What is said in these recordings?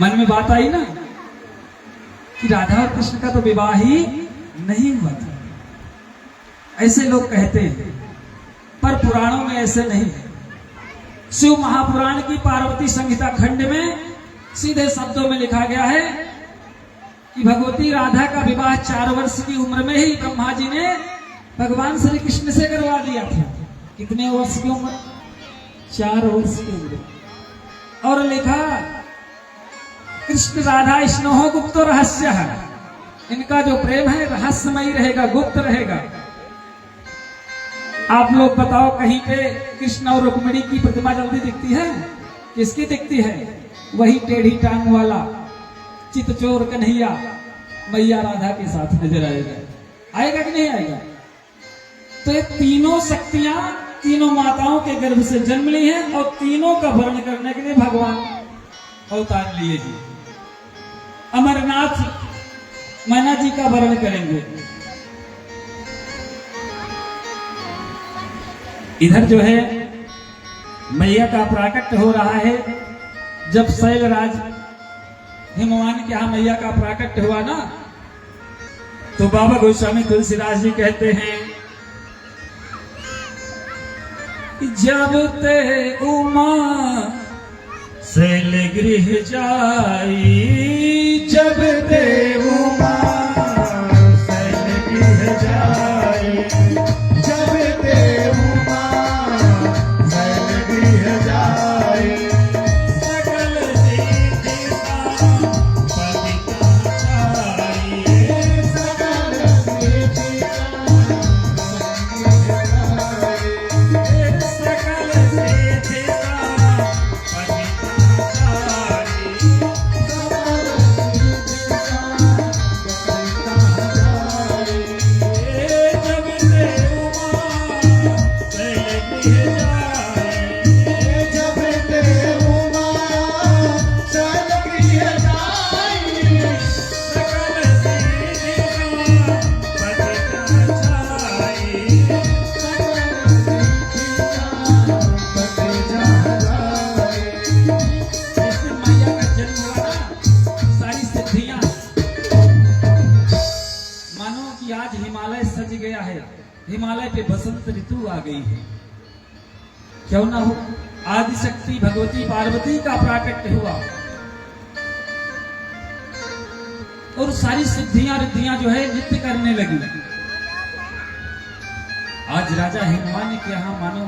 मन में बात आई ना कि राधा और कृष्ण का तो विवाह ही नहीं हुआ था। ऐसे लोग कहते हैं, पर पुराणों में ऐसे नहीं है। शिव महापुराण की पार्वती संहिता खंड में सीधे शब्दों में लिखा गया है कि भगवती राधा का विवाह 4 वर्ष की उम्र में ही ब्रह्मा जी ने भगवान श्री कृष्ण से करवा दिया था। कितने वर्ष की उम्र? 4 वर्ष की उम्र। और लिखा कृष्ण राधा स्नेहो गुप्त रहस्य है, इनका जो प्रेम है रहस्यमयी रहेगा, गुप्त रहेगा। आप लोग बताओ, कहीं पे कृष्ण और रुक्मिणी की प्रतिमा जल्दी दिखती है? किसकी दिखती है? वही टेढ़ी टांग वाला चितचोर कन्हैया मैया राधा के साथ नजर आएगा। आएगा कि नहीं आएगा? तो ये तीनों शक्तियां तीनों माताओं के गर्भ से जन्म ली हैं और तीनों का वर्ण करने के लिए भगवान अवतार लिए हैं। अमरनाथ मैना जी का वर्ण करेंगे। इधर जो है मैया का प्राकट्य हो रहा है। जब शैलराज हिमवान के यहाँ मैया का प्राकट्य हुआ ना, तो बाबा गोस्वामी तुलसीदास जी कहते हैं, जब ते उमा शैल गृह जाई, जब ते उमा शैल गृह जाई, जब ते उमा शैल गृह जाई, सकल सिद्धि पतिता चाई, सकल सिद्धि हिमालय पे बसंत ऋतु आ गई है। क्यों ना हो, आदि शक्ति भगवती पार्वती का प्राकट्य हुआ और सारी सिद्धियां रिद्धियां जो है नृत्य करने लगी। आज राजा हिमवान के यहां मानो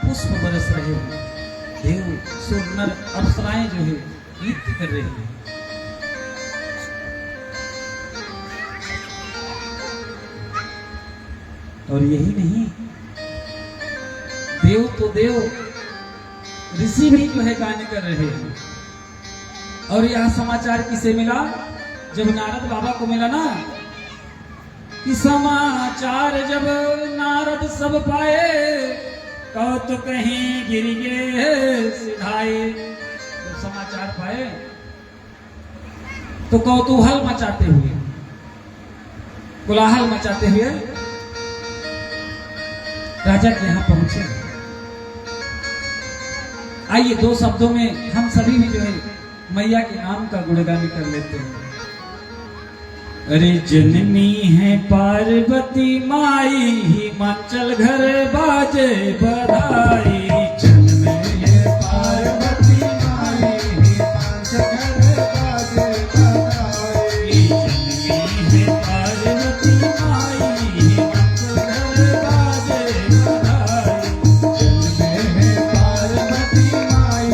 पुष्प बरस रहे हैं, देव सुर अप्सराएं जो है नृत्य कर रहे हैं। और यही नहीं, देव तो देव, ऋषि भी जो है गान कर रहे हैं। और यह समाचार किसे मिला? जब नारद बाबा को मिला ना, कि समाचार जब नारद सब पाए, कौतुक कहीं गिर गए सिधाए। जब समाचार पाए तो कौतूहल मचाते हुए, कोलाहल मचाते हुए राजा के यहां पहुंचे। आइए 2 शब्दों में हम सभी भी जो है मैया के नाम का गुणगान कर लेते हैं। अरे जननी है पार्वती माई, हिमाचल घर बाजे बधाई। जननी है पार्वती माई, हिमाचल घर बाजे बधाई। जननी है पार्वती माई, हिमाचल घर बाजे बधाई। जननी है पार्वती माई,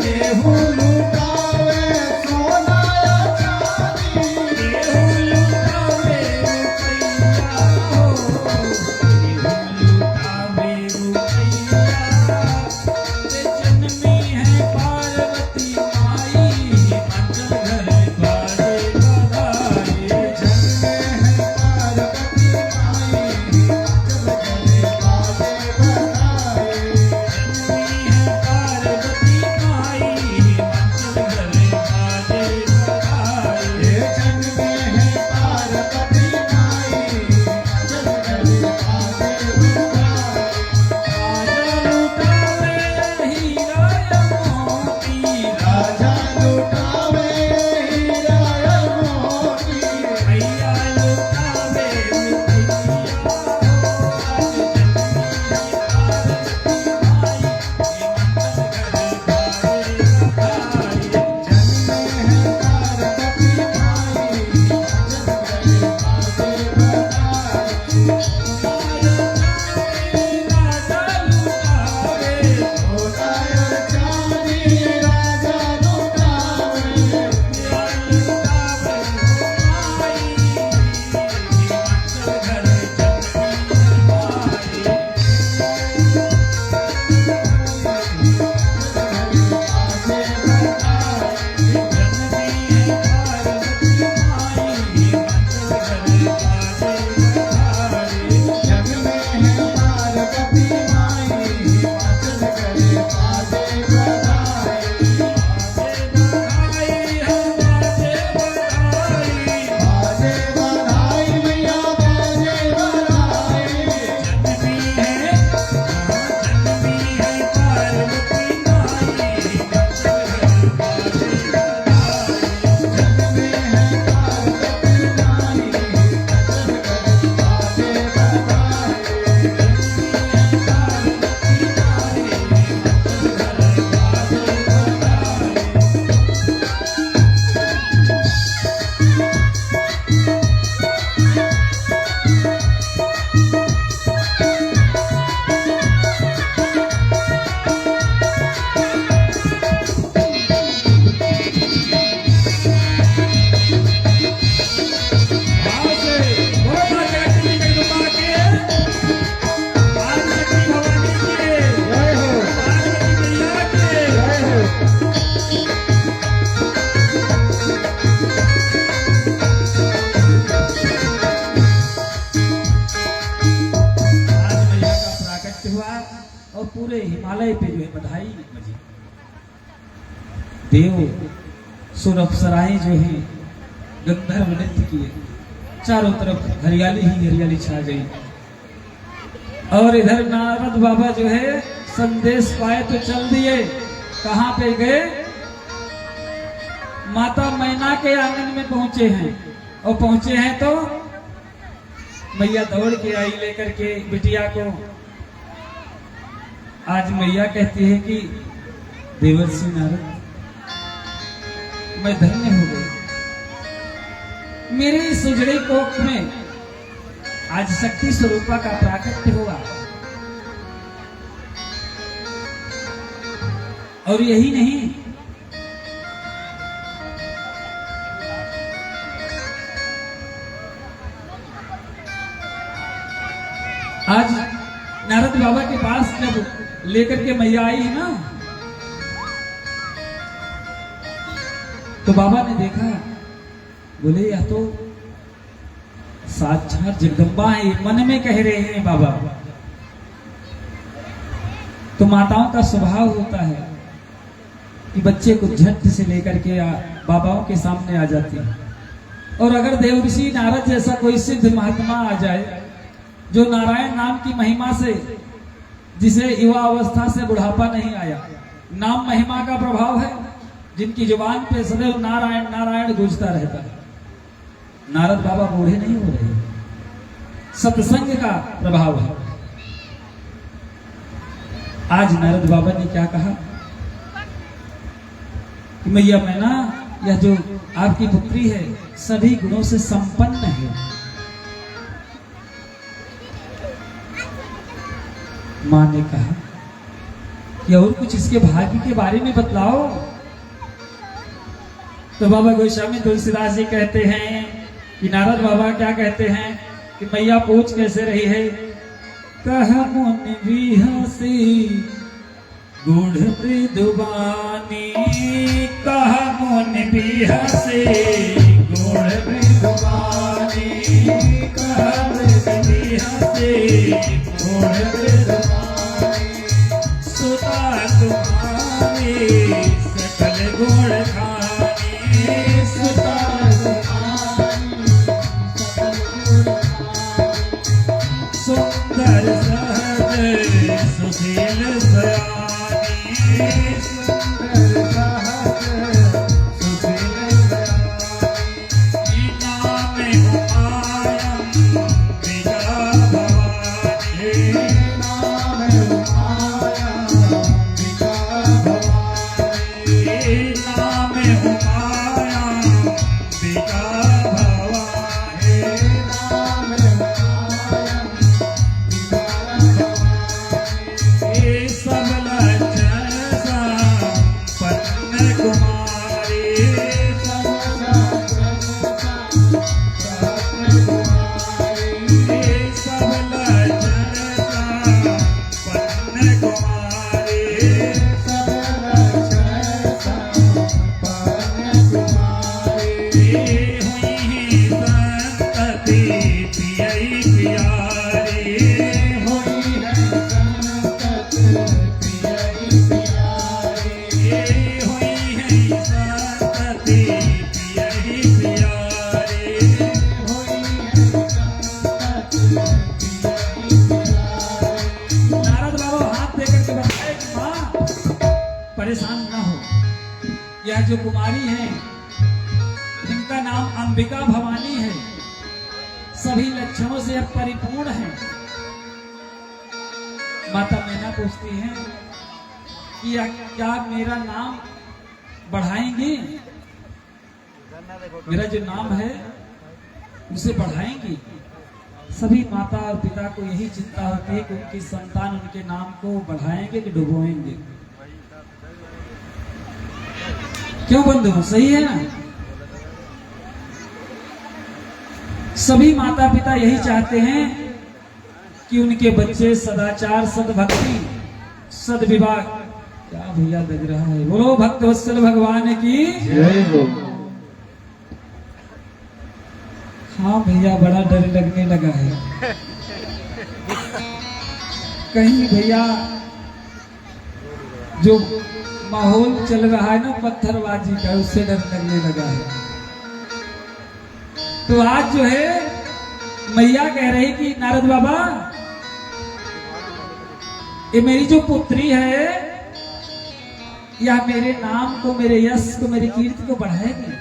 केहू लुटावे सोना या चांदी, हिमालय पे जो है बधाई बजी। देव सुर अप्सराएं जो है गंधर्व नृत्य किए, चारों तरफ हरियाली ही हरियाली छा गई। और इधर नारद बाबा जो है संदेश पाए तो चल दिए। कहां पे गए? माता मैना के आंगन में पहुंचे हैं। और पहुंचे हैं तो मैया दौड़ के आई लेकर के बिटिया को। आज मैया कहती है कि देवर्षि नारद, मैं धन्य हो गई। मेरे इस उजड़े कोख में आज शक्ति स्वरूपा का प्राकट्य हुआ। और यही नहीं, आज नारद बाबा के पास जब लेकर के मैया आई है ना, तो बाबा ने देखा, बोले यह तो साक्षात जगदम्बा है। मन में कह रहे हैं बाबा। तो माताओं का स्वभाव होता है कि बच्चे को झट से लेकर के बाबाओं के सामने आ जाती है। और अगर देवर्षि नारद जैसा कोई सिद्ध महात्मा आ जाए जो नारायण नाम की महिमा से, जिसे युवा अवस्था से बुढ़ापा नहीं आया, नाम महिमा का प्रभाव है, जिनकी जुबान पे सदैव नारायण नारायण गूंजता रहता है। नारद बाबा बूढ़े नहीं हो रहे, सत्संग का प्रभाव है। आज नारद बाबा ने क्या कहा कि मैया मैना, यह जो आपकी पुत्री है सभी गुणों से संपन्न है। मां ने कहा कि और कुछ इसके भाग्य के बारे में बतलाओ। तो बाबा गोस्वामी तुलसीदास जी कहते हैं कि नारद बाबा क्या कहते हैं कि मैया पूछ कैसे रही है? कह मुनि विहसी गुढ़ मृदुबानी, कह मुनि विहसी गुढ़ मृदुबानी, कह मुनि विहसी गुढ़ मृदुबानी, सुता तुम्हारी सकल गुण खानी, सुता सुंदर सहज सुशील सयानी, सुंदर सहज सुशील सयानी, नाम उमायं पिता भवानी, नाम उमायं पिता भवानी, नाम उमायं पिता भवानी, नाम परेशान ना हो। यह जो कुमारी है इनका नाम अंबिका भवानी है, सभी लक्षणों से परिपूर्ण है। माता मैना पूछती है कि क्या मेरा नाम बढ़ाएंगी? मेरा जो नाम है उसे बढ़ाएंगी? सभी माता और पिता को यही चिंता होती है कि उनकी संतान उनके नाम को बढ़ाएंगे कि डुबोएंगे। क्यों बंधु, सही है ना? सभी माता पिता यही चाहते हैं कि उनके बच्चे सदाचार, सद्भक्ति, सद्विवाह। क्या भैया लग रहा है? बोलो भक्त वत्सल भगवान की जय हो। हाँ भैया, बड़ा डर लगने लगा है। कहीं भैया जो माहौल चल रहा है ना पत्थरबाजी का, उससे डर लगने लगा है। तो आज जो है मैया कह रही कि नारद बाबा, ये मेरी जो पुत्री है यह मेरे नाम को, मेरे यश को, मेरी कीर्ति को बढ़ाएगी।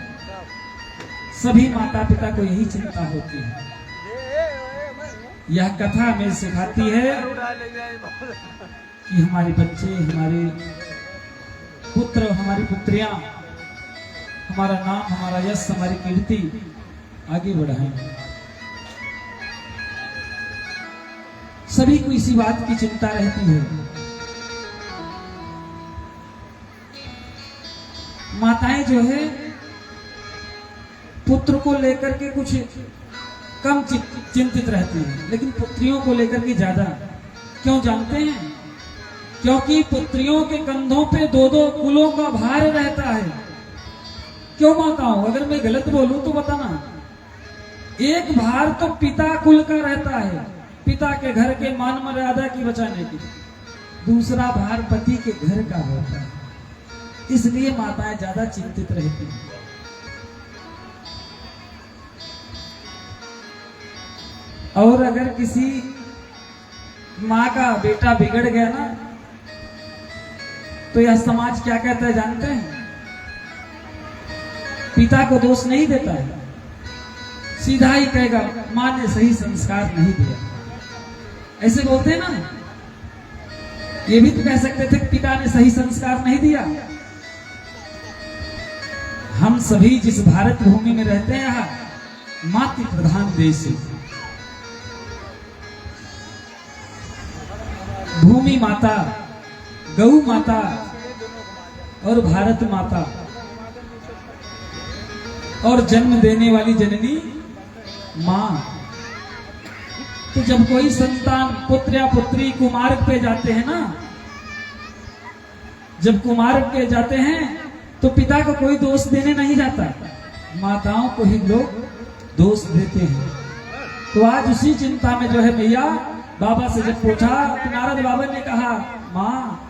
सभी माता पिता को यही चिंता होती है। यह कथा हमें सिखाती है कि हमारे बच्चे, हमारे पुत्र, हमारी पुत्रियां हमारा नाम, हमारा यश, हमारी कीर्ति आगे बढ़ाएं। सभी को इसी बात की चिंता रहती है। माताएं जो है पुत्र को लेकर के कुछ कम चिंतित रहती हैं, लेकिन पुत्रियों को लेकर के ज्यादा। क्यों जानते हैं? क्योंकि पुत्रियों के कंधों पे दो दो कुलों का भार रहता है। क्यों माताओं? अगर मैं गलत बोलूं तो बताना। एक भार तो पिता कुल का रहता है, पिता के घर के मान मर्यादा की बचाने की। दूसरा भार पति के घर का होता है। इसलिए माताएं ज्यादा चिंतित रहती हैं। और अगर किसी माँ का बेटा बिगड़ गया ना, तो यह समाज क्या कहता है जानते हैं? पिता को दोष नहीं देता है, सीधा ही कहेगा माँ ने सही संस्कार नहीं दिया। ऐसे बोलते हैं ना। ये भी तो कह सकते थे पिता ने सही संस्कार नहीं दिया। हम सभी जिस भारत भूमि में रहते हैं, यहाँ मातृ प्रधान देश है। भूमि माता, गौ माता और भारत माता और जन्म देने वाली जननी मां। तो जब कोई संतान, पुत्र या पुत्री कुमार्ग पे जाते हैं ना, जब कुमार्ग पे जाते हैं तो पिता को कोई दोष देने नहीं जाता, माताओं को ही लोग दोष देते हैं। तो आज उसी चिंता में जो है मैया बाबा से जब पूछा तो नारद बाबा ने कहा, माँ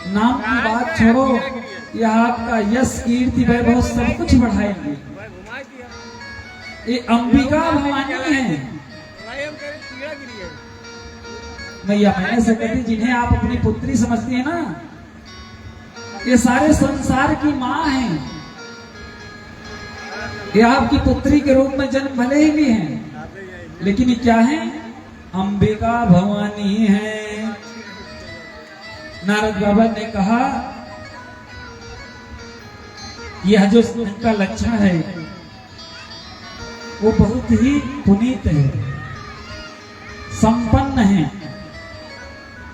नाम की बात छोड़ो, यह आपका यश, कीर्ति, वैभव सब कुछ बढ़ाएंगे। ये अंबिका भवानी है। मैया मैंने से कहती, जिन्हें आप अपनी पुत्री समझती है ना, ये सारे संसार की माँ है। ये आपकी पुत्री के रूप में जन्म भले ही भी हैं, लेकिन ये क्या है? अंबिका भवानी है। नारद बाबा ने कहा यह जो इनका लक्षण है वो बहुत ही पुनीत है, संपन्न है।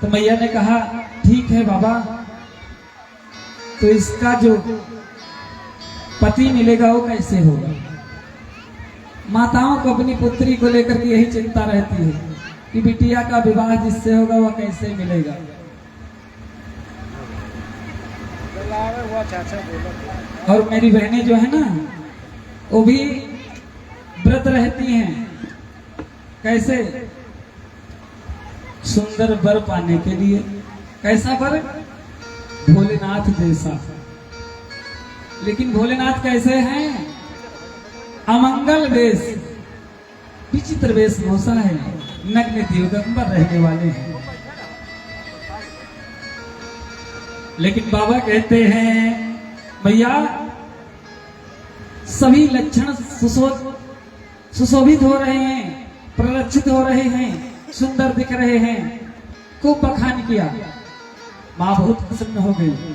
तो मैया ने कहा ठीक है बाबा, तो इसका जो पति मिलेगा वो कैसे होगा? माताओं को अपनी पुत्री को लेकर के यही चिंता रहती है कि बिटिया का विवाह जिससे होगा वह कैसे मिलेगा। और मेरी बहनें जो है ना, वो भी व्रत रहती हैं। कैसे? सुंदर वर पाने के लिए। कैसा वर? भोलेनाथ जैसा। लेकिन भोलेनाथ कैसे हैं? अमंगल वेश, विचित्र वेशभूषा है, नग्न दिगंबर रहने वाले हैं। लेकिन बाबा कहते हैं भैया सभी लक्षण सुशोभित हो रहे हैं, प्रलक्षित हो रहे हैं, सुंदर दिख रहे हैं। खूब बखान किया, मां बहुत प्रसन्न हो गई।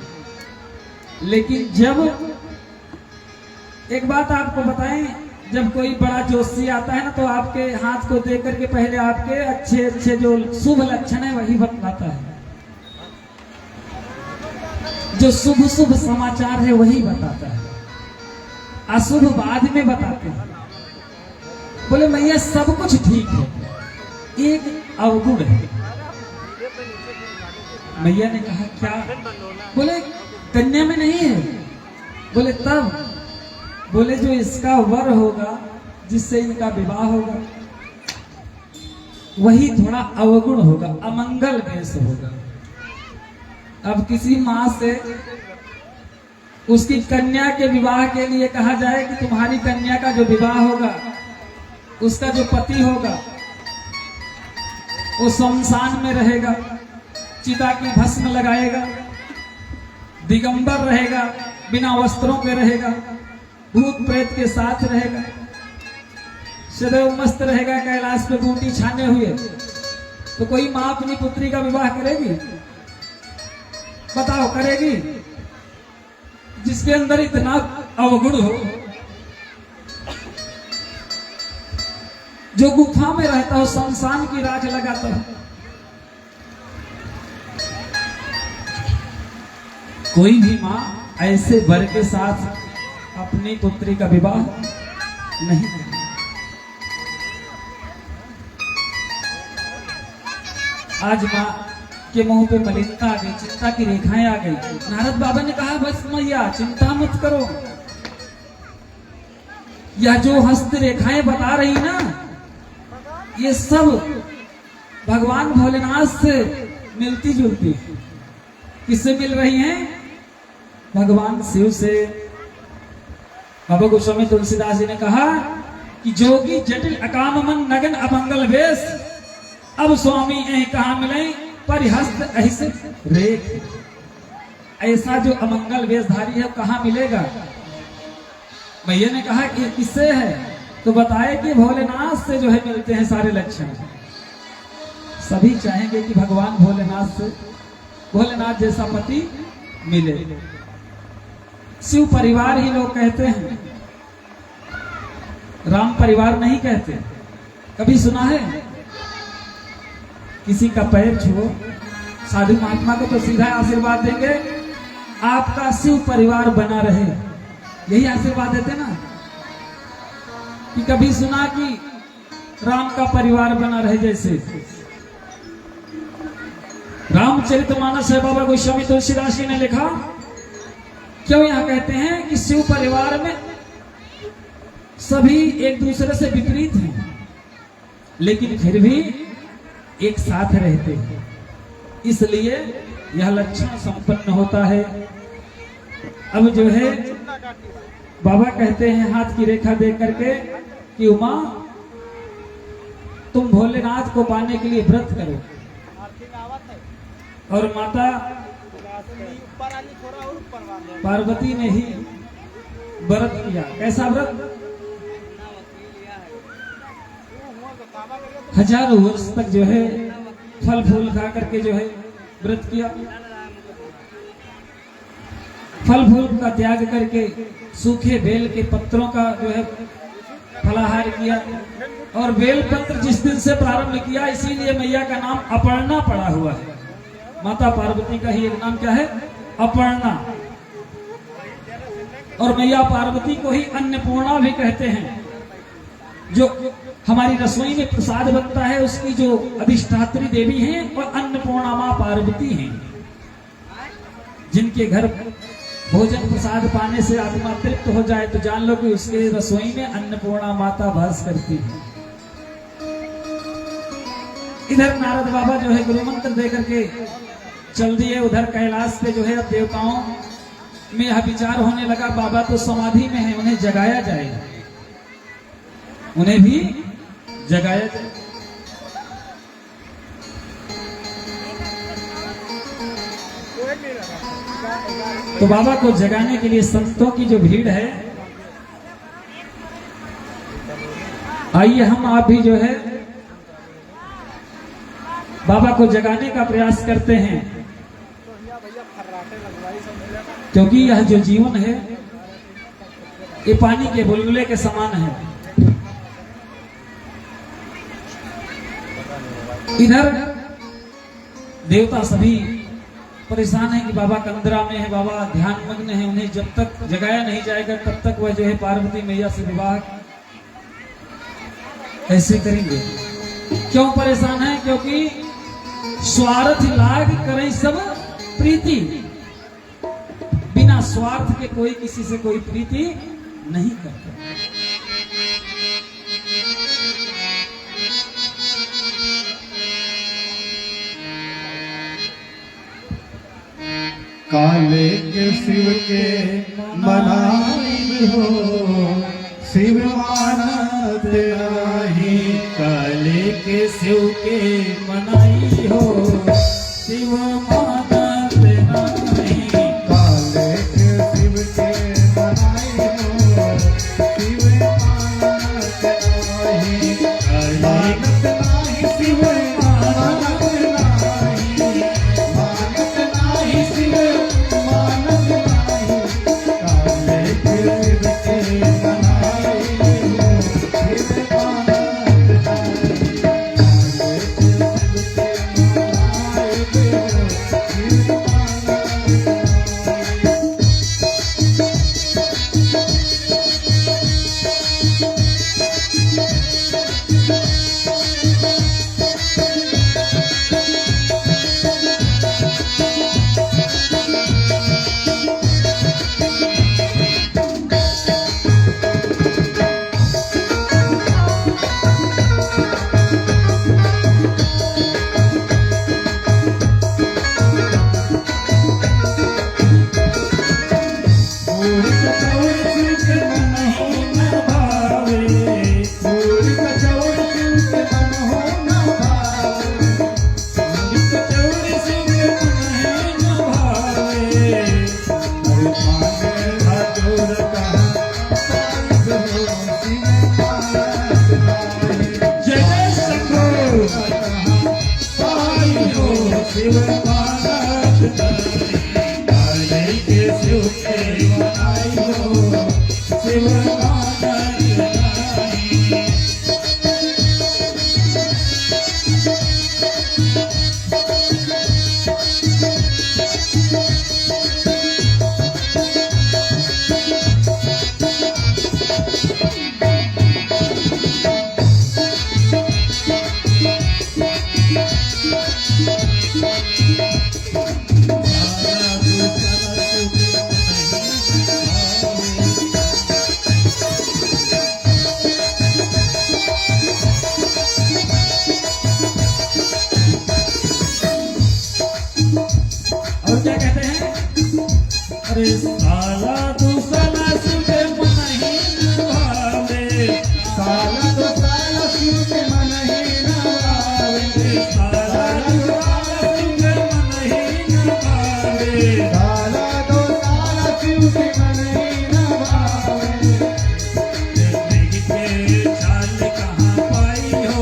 लेकिन जब एक बात आपको बताएं, जब कोई बड़ा जोशी आता है ना, तो आपके हाथ को देख करके पहले आपके अच्छे अच्छे जो शुभ लक्षण है वही बतलाता है, जो शुभ शुभ समाचार है वही बताता है, अशुभ बाद में बताते हैं। बोले मैया सब कुछ ठीक है, एक अवगुण है। मैया ने कहा क्या? बोले कन्या में नहीं है। बोले तब? बोले जो इसका वर होगा, जिससे इनका विवाह होगा, वही थोड़ा अवगुण होगा, अमंगल वेश होगा। अब किसी माँ से उसकी कन्या के विवाह के लिए कहा जाए कि तुम्हारी कन्या का जो विवाह होगा, उसका जो पति होगा वो शमशान में रहेगा, चिता की भस्म लगाएगा, दिगंबर रहेगा, बिना वस्त्रों के रहेगा, भूत प्रेत के साथ रहेगा, सदैव मस्त रहेगा, कैलाश पे बूटी छाने हुए। तो कोई माँ अपनी पुत्री का विवाह करेगी? बताओ, करेगी? जिसके अंदर इतना अवगुण हो, जो गुफा में रहता हो, शमशान की राख लगाता हो, कोई भी माँ ऐसे वर के साथ अपनी पुत्री का विवाह नहीं करेगी। आज माँ के मुंह पे मलिनता आ गई, चिंता की रेखाएं आ गई। नारद बाबा ने कहा, बस मैया चिंता मत करो, यह जो हस्त रेखाएं बता रही ना, ये सब भगवान भोलेनाथ से मिलती जुलती है। किससे मिल रही हैं? भगवान शिव से। बाबा गोस्वामी तुलसीदास जी ने कहा कि जोगी जटिल अकाम मन नगन अमंगल वेश, अब स्वामी ऐ कहा मिले परिहस्त ऐसे रेख। ऐसा जो अमंगल वेशधारी है कहाँ मिलेगा? भैया ने कहा कि किससे है, तो बताए कि भोलेनाथ से जो है मिलते हैं सारे लक्षण। सभी चाहेंगे कि भगवान भोलेनाथ से, भोलेनाथ जैसा पति मिले। शिव परिवार ही लोग कहते हैं, राम परिवार नहीं कहते। कभी सुना है किसी का पैर छुओ, साधु महात्मा को तो सीधा आशीर्वाद देंगे, आपका शिव परिवार बना रहे, यही आशीर्वाद देते ना। कि कभी सुना कि राम का परिवार बना रहे? जैसे रामचरितमानस है, बाबा गोस्वामी तुलसीदास जी ने लिखा, क्यों यहां कहते हैं कि शिव परिवार में सभी एक दूसरे से विपरीत हैं, लेकिन फिर भी एक साथ रहते हैं, इसलिए यह लक्षण संपन्न होता है। अब जो है बाबा कहते हैं हाथ की रेखा देख करके कि उमा, तुम भोलेनाथ को पाने के लिए व्रत करो। और माता पार्वती ने ही व्रत किया। कैसा व्रत? हजारों वर्ष तक जो है फल फूल खा करके जो है व्रत किया, फल फूल का त्याग करके सूखे बेल के पत्रों का जो है फलाहार किया। और बेल पत्र जिस दिन से प्रारंभ किया, इसीलिए मैया का नाम अपर्णा पड़ा हुआ है। माता पार्वती का ही एक नाम क्या है? अपर्णा। और मैया पार्वती को ही अन्नपूर्णा भी कहते हैं। जो हमारी रसोई में प्रसाद बनता है, उसकी जो अधिष्ठात्री देवी हैं और अन्नपूर्णा मां पार्वती हैं। जिनके घर भोजन प्रसाद पाने से आत्मा तृप्त हो जाए तो जान लो कि उसके रसोई में अन्नपूर्णा माता वास करती है। इधर नारद बाबा जो है गुरु मंत्र दे करके चल दिए, उधर कैलाश पे जो है अब देवताओं में यह विचार होने लगा, बाबा तो समाधि में है, उन्हें जगाया जाएगा, उन्हें भी जगाया जाए। तो बाबा को जगाने के लिए संतों की जो भीड़ है, आइए हम आप भी जो है बाबा को जगाने का प्रयास करते हैं, क्योंकि यह जो जीवन है ये पानी के बुलबुले के समान है। इधर देवता सभी परेशान है कि बाबा कंदरा में है, बाबा ध्यान मग्न है, उन्हें जब तक जगाया नहीं जाएगा तब तक वह जो है पार्वती मैया से विवाह ऐसे करेंगे। क्यों परेशान है? क्योंकि स्वार्थ लाग करें सब प्रीति, बिना स्वार्थ के कोई किसी से कोई प्रीति नहीं करता। काले के शिव के मनाई हो, शिव मानत नाही। काले के शिव के मनाई हो, शिव मानत नाही। काले के शिव के मनाई हो, शिव मानत नाही। मानत नाही शिव मानत नाही, मानत नाही शिव मानत नाही। काले के शिव के मनाई हो, शिव मानत नाही। काले के शिव के मनाई हो, शिव मानत नाही। शिव मानत नाही। काले के शिव के मनाई हो, शिव मानत नाही। और क्या कहते हैं? अरे साला दूसरा शिव के मन ही न भावे, साला तो साला शिव के मन ही न भावे। साला दूसरा शिव के मन ही न भावे। साला तो साला शिव के मन ही न भावे। जिंदगी के छाल कहाँ पाई हो,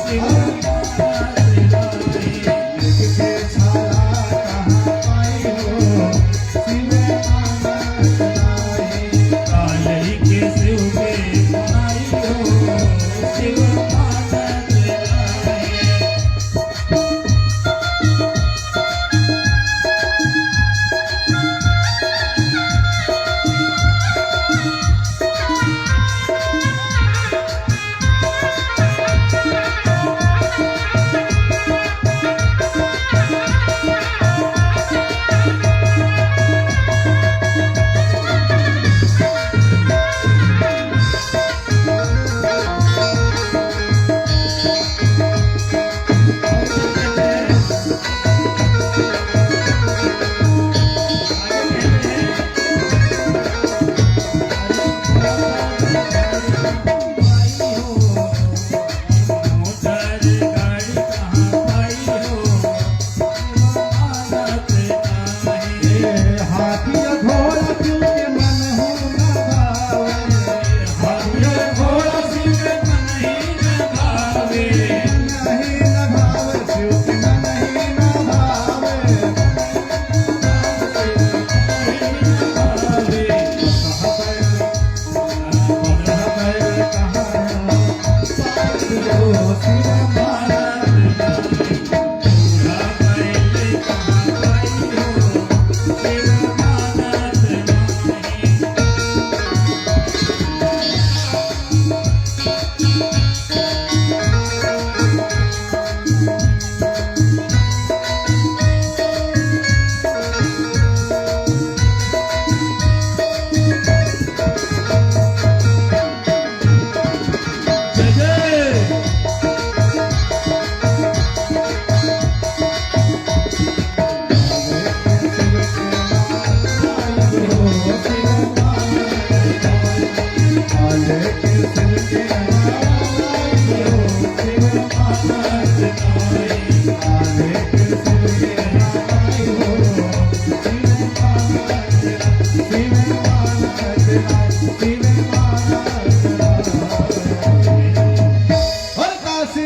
शिव मानत नाही। के छाला कहाँ पाई हो, शिव मानत नाही। काले के शिव के मनाई हो,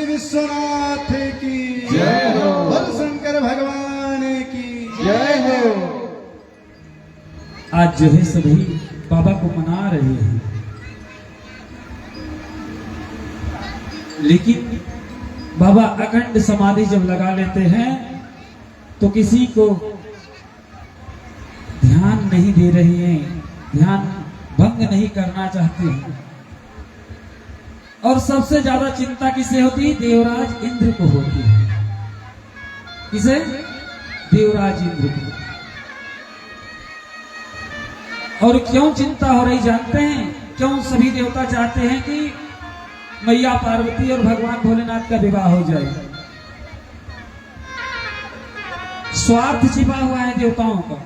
विश्वनाथ की जय हो। बोल शंकर भगवान की जय हो। आज जो है सभी बाबा को मना रहे हैं, लेकिन बाबा अखंड समाधि जब लगा लेते हैं तो किसी को ध्यान नहीं दे रही हैं, ध्यान भंग नहीं करना चाहते हैं। और सबसे ज्यादा चिंता किसे होती है? देवराज इंद्र को होती है। किसे? देवराज इंद्र को। और क्यों चिंता हो रही जानते हैं? क्यों सभी देवता चाहते हैं कि मैया पार्वती और भगवान भोलेनाथ का विवाह हो जाए? स्वार्थ छिपा हुआ है देवताओं का।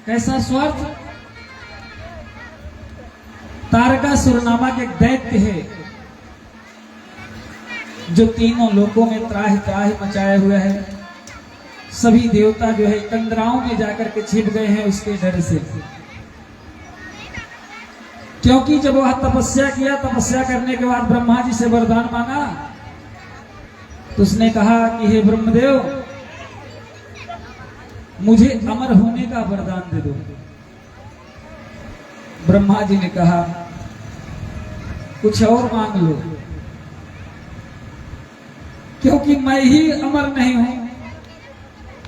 कैसा स्वार्थ? तारकासुर नामक एक दैत्य है जो तीनों लोकों में त्राहि त्राहि मचाए हुए है। सभी देवता जो है कंदराओं में जाकर के छिप गए हैं उसके डर से। क्योंकि जब वह तपस्या किया, तपस्या करने के बाद ब्रह्मा जी से वरदान मांगा तो उसने कहा कि हे ब्रह्मदेव, मुझे अमर होने का वरदान दे दो। ब्रह्मा जी ने कहा कुछ और मांग लो, क्योंकि मैं ही अमर नहीं हूं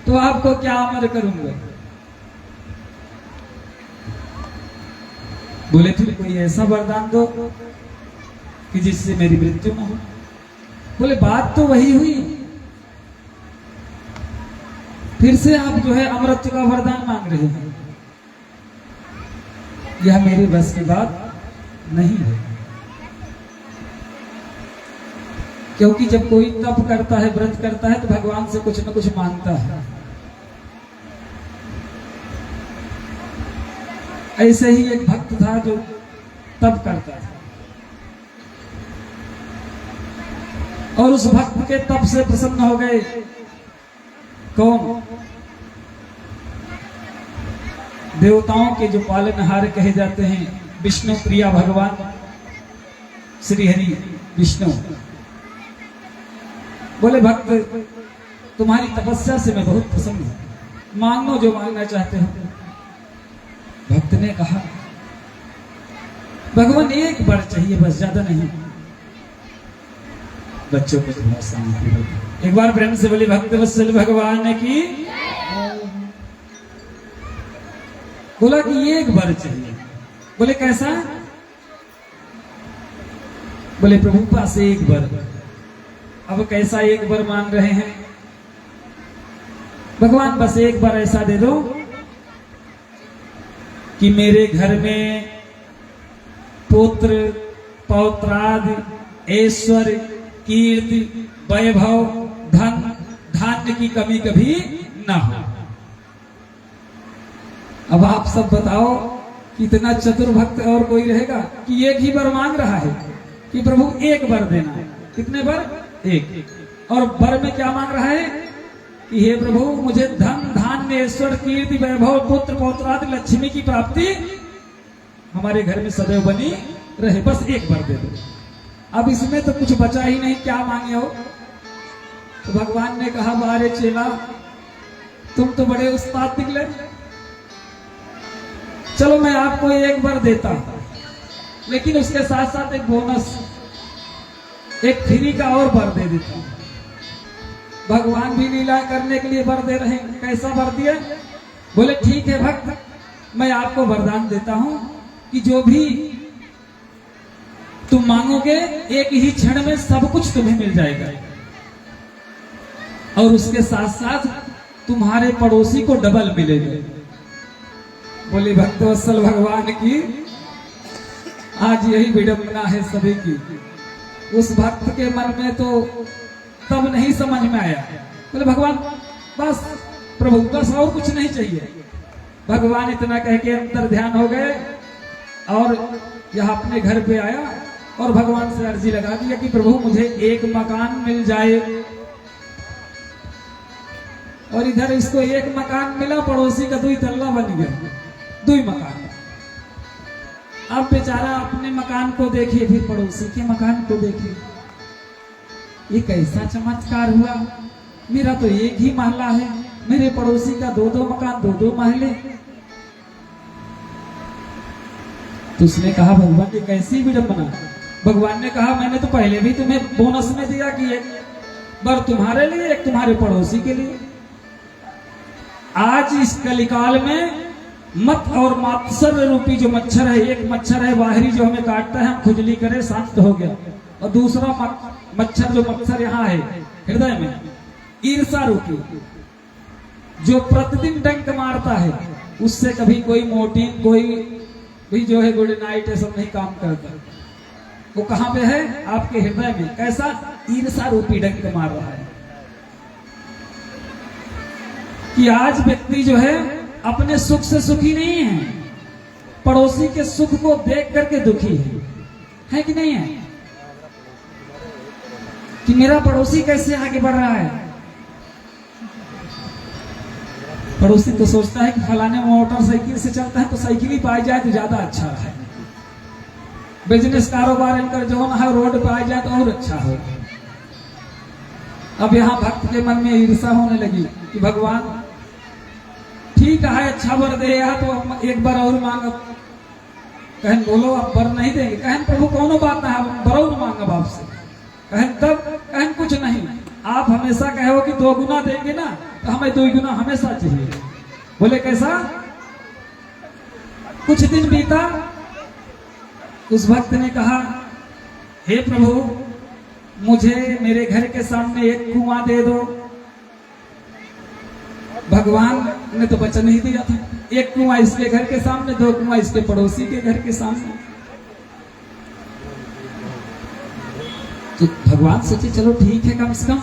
तो आपको क्या अमर करूंगा। बोले फिर कोई ऐसा वरदान दो कि जिससे मेरी मृत्यु न हो। बोले बात तो वही हुई, फिर से आप जो है अमरत्व का वरदान मांग रहे हैं। यह मेरे बस की बात नहीं है, क्योंकि जब कोई तप करता है, व्रत करता है तो भगवान से कुछ न कुछ मांगता है। ऐसे ही एक भक्त था जो तप करता था और उस भक्त के तप से प्रसन्न हो गए कौन? देवताओं के जो पालनहार कहे जाते हैं, विष्णु प्रिया भगवान श्री हरि विष्णु। बोले भक्त, तुम्हारी तपस्या से मैं बहुत प्रसन्न हूं, मांगो जो मांगना चाहते हो। भक्त ने कहा भगवान एक बार चाहिए, बस ज्यादा नहीं। बच्चों को थोड़ा शांति दो। एक बार प्रेम से बोले भक्त वत्सल भगवान की। बोला कि एक बार चाहिए। बोले कैसा? बोले प्रभु पास एक बार। अब कैसा एक बार मांग रहे हैं? भगवान बस एक बार ऐसा दे दो कि मेरे घर में पुत्र पौत्रादि ऐश्वर्य कीर्ति वैभव धन धान्य की कमी कभी ना हो। अब आप सब बताओ कितना चतुर भक्त और कोई रहेगा कि एक ही बार मांग रहा है कि प्रभु एक बार देना। कितने बार? एक। और वर में क्या मांग रहा है कि हे प्रभु मुझे धन धान्य ऐश्वर्य कीर्ति वैभव पुत्र पौत्रादि लक्ष्मी की प्राप्ति हमारे घर में सदैव बनी रहे, बस एक बार दे दो। अब इसमें तो कुछ बचा ही नहीं, क्या मांगे हो? तो भगवान ने कहा बारे चेला, तुम तो बड़े उस्ताद निकले, चलो मैं आपको एक बार देता हूं, लेकिन उसके साथ साथ एक बोनस, एक फ्री का और वर दे देता हूं। भगवान भी लीला करने के लिए वर दे रहे हैं। कैसा वर दिया? बोले ठीक है भक्त, मैं आपको वरदान देता हूं कि जो भी तुम मांगोगे एक ही क्षण में सब कुछ तुम्हें मिल जाएगा, और उसके साथ साथ तुम्हारे पड़ोसी को डबल मिलेगा। बोले भक्तवत्सल भगवान की आज यही विडंबना है सभी की। उस भक्त के मन में तो तब नहीं समझ में आया। बोले भगवान बस प्रभु बस और कुछ नहीं चाहिए। भगवान इतना कह के अंतर ध्यान हो गए और यह अपने घर पे आया और भगवान से अर्जी लगा दिया कि प्रभु मुझे एक मकान मिल जाए। और इधर इसको एक मकान मिला, पड़ोसी का 2 तल्ला बन गया, 2 मकान। अब बेचारा अपने मकान को देखे, फिर पड़ोसी के मकान को देखे। ये कैसा चमत्कार हुआ, मेरा तो एक ही महला है, मेरे पड़ोसी का 2-2 मकान, 2-2 महले। तो उसने कहा भगवान ये कैसी विडंबना। भगवान ने कहा मैंने तो पहले भी तुम्हें बोनस में दिया कि एक बार तुम्हारे लिए, एक तुम्हारे पड़ोसी के लिए। आज इस कलिकाल में मत और मात्सर्य रूपी जो मच्छर है, एक मच्छर है बाहरी जो हमें काटता है, हम खुजली करे शांत हो गया, और दूसरा मच्छर जो मच्छर यहाँ है हृदय में, ईर्षा रूपी, जो प्रतिदिन डंक मारता है, उससे कभी कोई मोटीन, कोई भी जो है गुड नाइट है सब नहीं काम करता। वो कहां पे है? आपके हृदय में। कैसा? ईर्षा रूपी डंक मार रहा है कि आज व्यक्ति जो है अपने सुख से सुखी नहीं है, पड़ोसी के सुख को देख करके दुखी है कि नहीं है? कि मेरा पड़ोसी कैसे आगे बढ़ रहा है। पड़ोसी तो सोचता है कि फलाने मोटरसाइकिल से चलता है तो साइकिल ही पाई जाए तो ज्यादा अच्छा है, बिजनेस कारोबार इनका जो है रोड पे आ जाए तो और अच्छा हो। अब यहाँ भक्त के मन में ईर्षा होने लगी कि भगवान ठीक है अच्छा वर दे यार, तो एक बार और मांग। कहन बोलो अब वर नहीं देंगे। कहन प्रभु कौनो बात ना है, बरो मांगब आपसे। कहन तब कहन कुछ नहीं, आप हमेशा कहो कि 2 गुना देंगे ना, तो हमें 2 गुना हमेशा चाहिए। बोले कैसा? कुछ दिन बीता, उस भक्त ने कहा हे प्रभु मुझे मेरे घर के सामने एक कुआं दे दो। भगवान ने तो वचन नहीं दिया था, एक कुआं इसके घर के सामने, 2 कुआं इसके पड़ोसी के घर के सामने। तो भगवान सोचे चलो ठीक है, कम से कम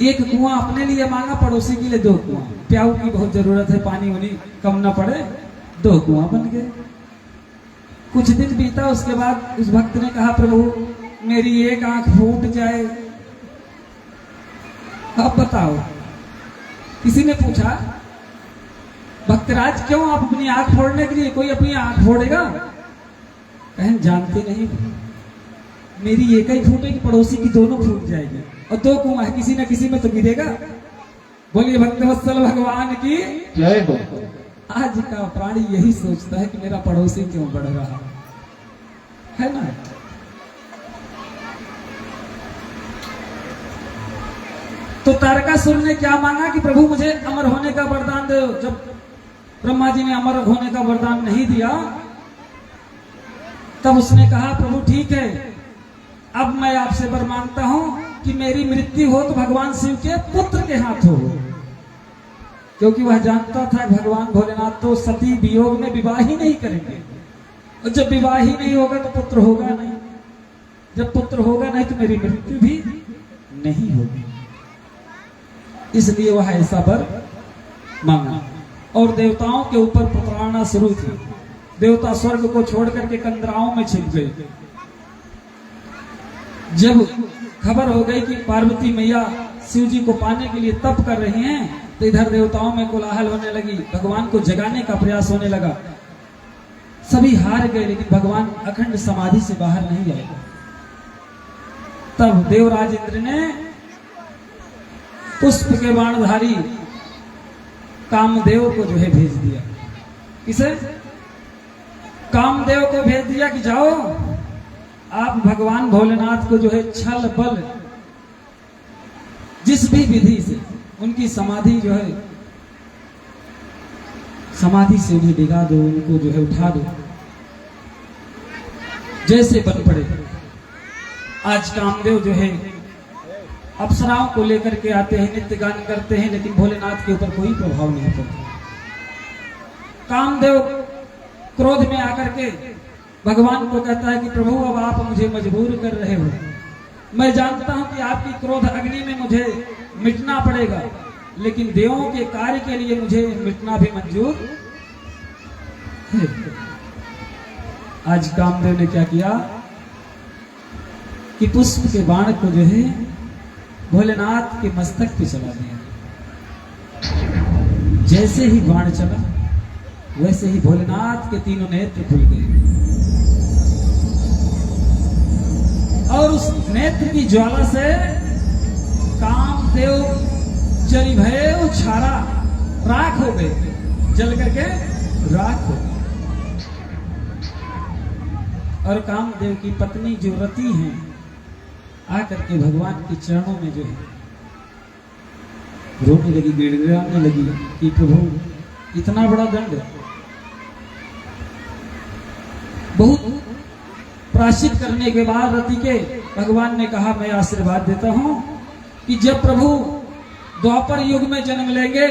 एक कुआं अपने लिए मांगा, पड़ोसी के लिए 2 कुआं। प्याऊ की बहुत जरूरत है, पानी वानी कम ना पड़े, 2 कुआं बन गए। कुछ दिन बीता, उसके बाद उस भक्त ने कहा प्रभु मेरी एक आंख फूट जाए, अब बताओ। किसी ने पूछा भक्तराज क्यों आप अपनी आंख फोड़ने के लिए, कोई अपनी आंख फोड़ेगा? कहन जानते नहीं, मेरी एक ही फूटेगी, पड़ोसी की दोनों फूट जाएगी, और 2 कुआं है, किसी न किसी में तो गिरेगा। बोलिए भक्तवत्सल भगवान की जय हो। आज का प्राणी यही सोचता है कि मेरा पड़ोसी क्यों बढ़ रहा है ना। तो तारकासुर ने क्या मांगा कि प्रभु मुझे अमर होने का वरदान दो। जब ब्रह्मा जी ने अमर होने का वरदान नहीं दिया, तब उसने कहा प्रभु ठीक है, अब मैं आपसे वर मांगता हूं कि मेरी मृत्यु हो तो भगवान शिव के पुत्र के हाथ हो। क्योंकि वह जानता था भगवान भोलेनाथ तो सती वियोग में विवाह ही नहीं करेंगे, और जब विवाह ही नहीं होगा तो पुत्र होगा नहीं, जब पुत्र होगा नहीं तो मेरी मृत्यु भी नहीं होगी। इसलिए वह ऐसा वर मांगा। और देवताओं के ऊपर प्रताड़ना शुरू थी। देवता स्वर्ग को छोड़ करके कंदराओं में छिप गए। जब खबर हो गई कि पार्वती मैया शिव जी को पाने के लिए तप कर रही हैं, तो इधर देवताओं में कोलाहल होने लगी, भगवान को जगाने का प्रयास होने लगा। सभी हार गए, लेकिन भगवान अखंड समाधि से बाहर नहीं आए। तब देवराज इंद्र ने पुष्प के बाणधारी कामदेव को जो है भेज दिया। किसे? कामदेव को भेज दिया कि जाओ आप भगवान भोलेनाथ को जो है छल बल जिस भी विधि से उनकी समाधि जो है समाधि से उन्हें डिगा दो, उनको जो है उठा दो, जैसे बन पड़े। आज कामदेव जो है अप्सराओं को लेकर के आते हैं, नित्य गान करते हैं, लेकिन भोलेनाथ के ऊपर कोई प्रभाव नहीं पड़ता। कामदेव क्रोध में आकर के भगवान को कहता है कि प्रभु अब आप मुझे मजबूर कर रहे हो, मैं जानता हूं कि आपकी क्रोध अग्नि में मुझे मिटना पड़ेगा, लेकिन देवों के कार्य के लिए मुझे मिटना भी मंजूर है। आज कामदेव ने क्या किया? कि पुष्प के बाण को जो है भोलेनाथ के मस्तक पे चला दिया। जैसे ही बाण चला वैसे ही भोलेनाथ के तीनों नेत्र खुल गए और उस नेत्र की ज्वाला से कामदेव जली भय छारा राख हो गए, जल करके राख हो गए। और कामदेव की पत्नी जो रति है आकर के भगवान के चरणों में जो है रोने लगी, गिड़गिड़ाने लगी कि प्रभु इतना बड़ा दंड। बहुत प्रायश्चित करने के बाद रति के भगवान ने कहा मैं आशीर्वाद देता हूं कि जब प्रभु द्वापर युग में जन्म लेंगे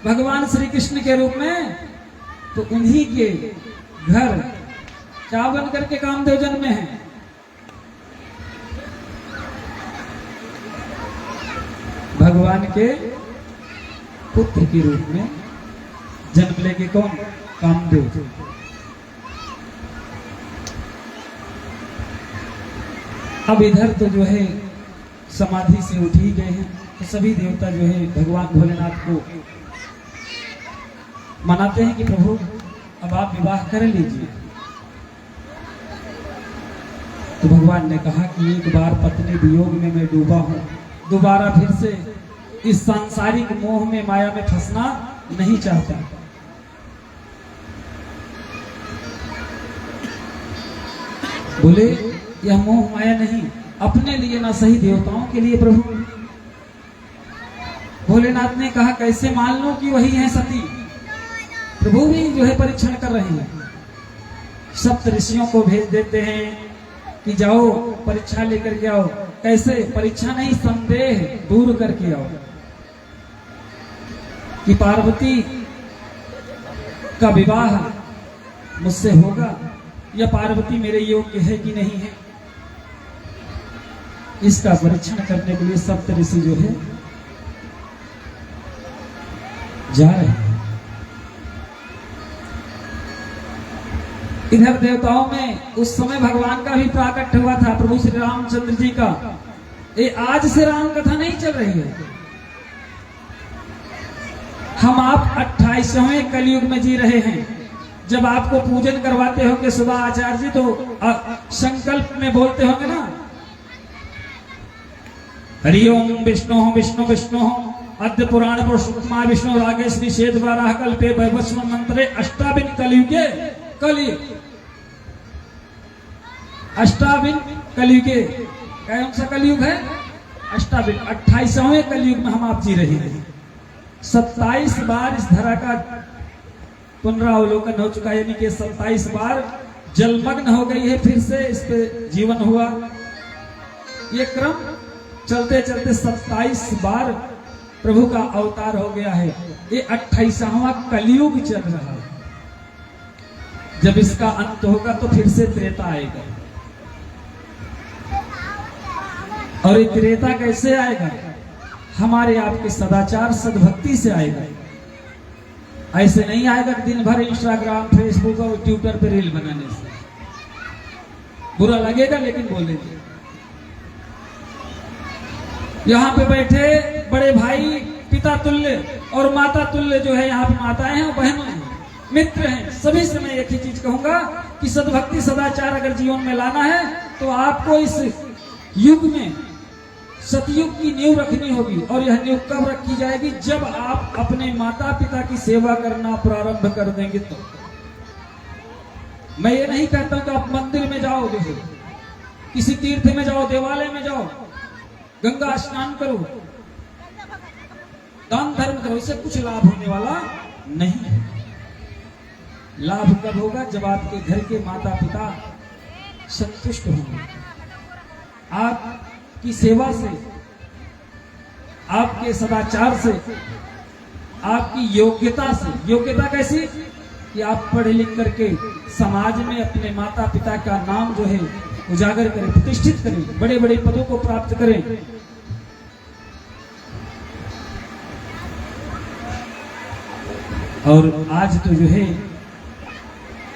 भगवान श्री कृष्ण के रूप में, तो उन्हीं के घर क्या बन करके कामदेव जन्मे हैं? भगवान के पुत्र के रूप में जन्म लेके कौन? कामदेव। अब इधर तो जो है समाधि से उठ ही गए हैं, तो सभी देवता जो है भगवान भोलेनाथ को मनाते हैं कि प्रभु अब आप विवाह कर लीजिए। तो भगवान ने कहा कि एक बार पत्नी वियोग में मैं डूबा हूं, दोबारा फिर से इस सांसारिक मोह में माया में फंसना नहीं चाहता। बोले यह मोह माया नहीं, अपने लिए ना सही देवताओं के लिए प्रभु। भोलेनाथ ने कहा कैसे मान लो कि वही है सती? प्रभु भी जो है परीक्षण कर रहे हैं, सप्त ऋषियों को भेज देते हैं कि जाओ परीक्षा लेकर के आओ। कैसे? परीक्षा नहीं, संदेह दूर करके आओ कि पार्वती का विवाह मुझसे होगा या पार्वती मेरे योग्य है कि नहीं है। इसका परीक्षण करने के लिए सप्त ऋषि जो है जा रहे हैं। इधर देवताओं में उस समय भगवान का भी प्राकट्य हुआ था, प्रभु श्री रामचंद्र जी का। ये आज से राम कथा नहीं चल रही है, हम आप 28वें कलयुग में जी रहे हैं। जब आपको पूजन करवाते होंगे सुबह आचार्य जी, तो संकल्प में बोलते होंगे ना, हरिओम विष्णु विष्णु विष्णु अद्य पुराण पुरुषोत्तमा विष्णु रागे श्री शेद वाराह कल्पे वैवस्व मंत्रे अष्टाविन कलयुगे। कलयुग अष्टाविन कलयुगे, कौन सा कलयुग है? अष्टाविन, 28वें कलयुग में हम आप जी रहे हैं। 27 बार इस धरा का पुनरावलोकन हो चुका है, यानी कि 27 बार जलमग्न हो गई है, फिर से इस पे जीवन हुआ। ये क्रम चलते चलते 27 बार प्रभु का अवतार हो गया है। ये 28वां कलयुग चल रहा है। जब इसका अंत होगा तो फिर से त्रेता आएगा। और ये त्रेता कैसे आएगा? हमारे आपके सदाचार सद्भक्ति से आएगा। ऐसे नहीं आएगा दिन भर इंस्टाग्राम फेसबुक और ट्विटर पे रील बनाने से। बुरा लगेगा लेकिन बोलेंगे। यहाँ पे बैठे बड़े भाई पिता तुल्य और माता तुल्य जो है, यहाँ पे माताएं हैं और बहनें हैं, मित्र हैं, सभी से मैं एक ही चीज कहूंगा कि सद्भक्ति सदाचार अगर जीवन में लाना है तो आपको इस युग में सतयुग की नींव रखनी होगी। और यह नींव कब रखी जाएगी? जब आप अपने माता पिता की सेवा करना प्रारंभ कर देंगे तो। मैं ये नहीं कहता हूं कि आप मंदिर में जाओ, जो किसी तीर्थ में जाओ, देवालय में जाओ, गंगा स्नान करो, दान धर्म करो, इससे कुछ लाभ होने वाला नहीं है। लाभ कब होगा? जब आपके घर के माता पिता संतुष्ट होंगे आपकी सेवा से, आपके सदाचार से, आपकी योग्यता से। योग्यता कैसी? कि आप पढ़ लिख करके समाज में अपने माता पिता का नाम जो है उजागर करें, प्रतिष्ठित करें, बड़े बड़े पदों को प्राप्त करें। और आज तो जो है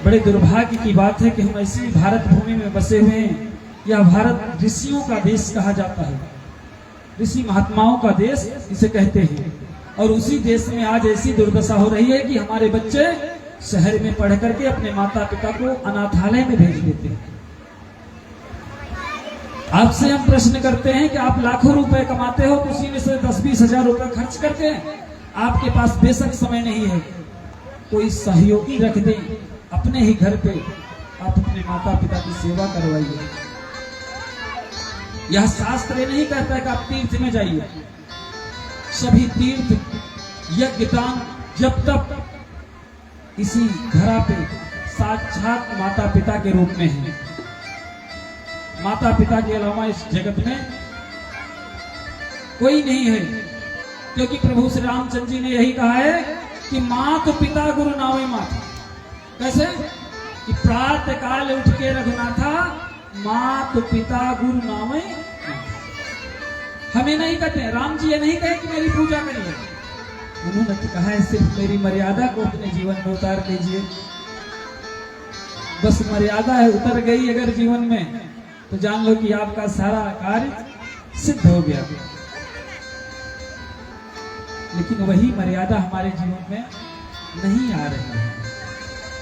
बड़े दुर्भाग्य की बात है कि हम ऐसी भारत भूमि में बसे हुए हैं यह भारत ऋषियों का देश कहा जाता है, ऋषि महात्माओं का देश इसे कहते हैं। और उसी देश में आज ऐसी दुर्दशा हो रही है कि हमारे बच्चे शहर में पढ़ करके अपने माता पिता को अनाथालय में भेज देते हैं। आपसे हम प्रश्न करते हैं कि आप लाखों रुपए कमाते हो, उसी में से 10-20 हजार रुपए खर्च करके आपके पास बेशक समय नहीं है, कोई सहयोगी रख दें अपने ही घर पे, आप अपने माता पिता की सेवा करवाइए। यह शास्त्र ये नहीं कहता है कि आप तीर्थ में जाइए। सभी तीर्थ यज्ञ दान जब तक इसी धरा पे साक्षात माता पिता के रूप में है। माता पिता के अलावा इस जगत में कोई नहीं है, क्योंकि प्रभु श्री रामचंद्र जी ने यही कहा है कि मात पिता गुरु नावे माता। कैसे कि प्रातः काल उठ के रघुनाथा मात पिता गुरु नावे। हमें नहीं कहते, राम जी ये नहीं कहे कि मेरी पूजा करिए, उन्होंने तो कहा है सिर्फ मेरी मर्यादा को अपने जीवन में उतार लीजिए। बस मर्यादा है उतर गई अगर जीवन में, तो जान लो कि आपका सारा कार्य सिद्ध हो गया। लेकिन वही मर्यादा हमारे जीवन में नहीं आ रही है।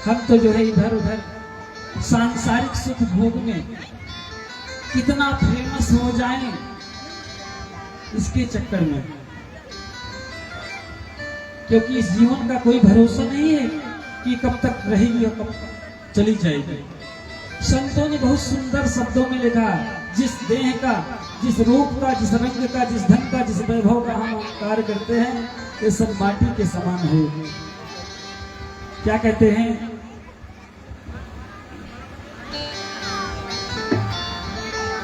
हम तो जो है इधर उधर सांसारिक सुख भोग में कितना फेमस हो जाएं, इसके चक्कर में, क्योंकि इस जीवन का कोई भरोसा नहीं है कि कब तक रहेगी और कब चली जाएगी। संतों ने बहुत सुंदर शब्दों में लिखा, जिस देह का, जिस रूप का, जिस रंग का, जिस धन का, जिस वैभव का हम कार्य करते हैं, ये सब माटी के समान है। क्या कहते हैं?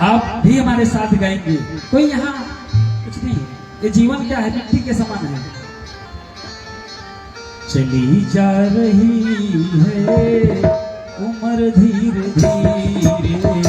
आप भी हमारे साथ गाएंगे। कोई यहाँ कुछ नहीं, ये जीवन क्या है, मिट्टी के समान है। चली जा रही है उम्र धीरे धीरे,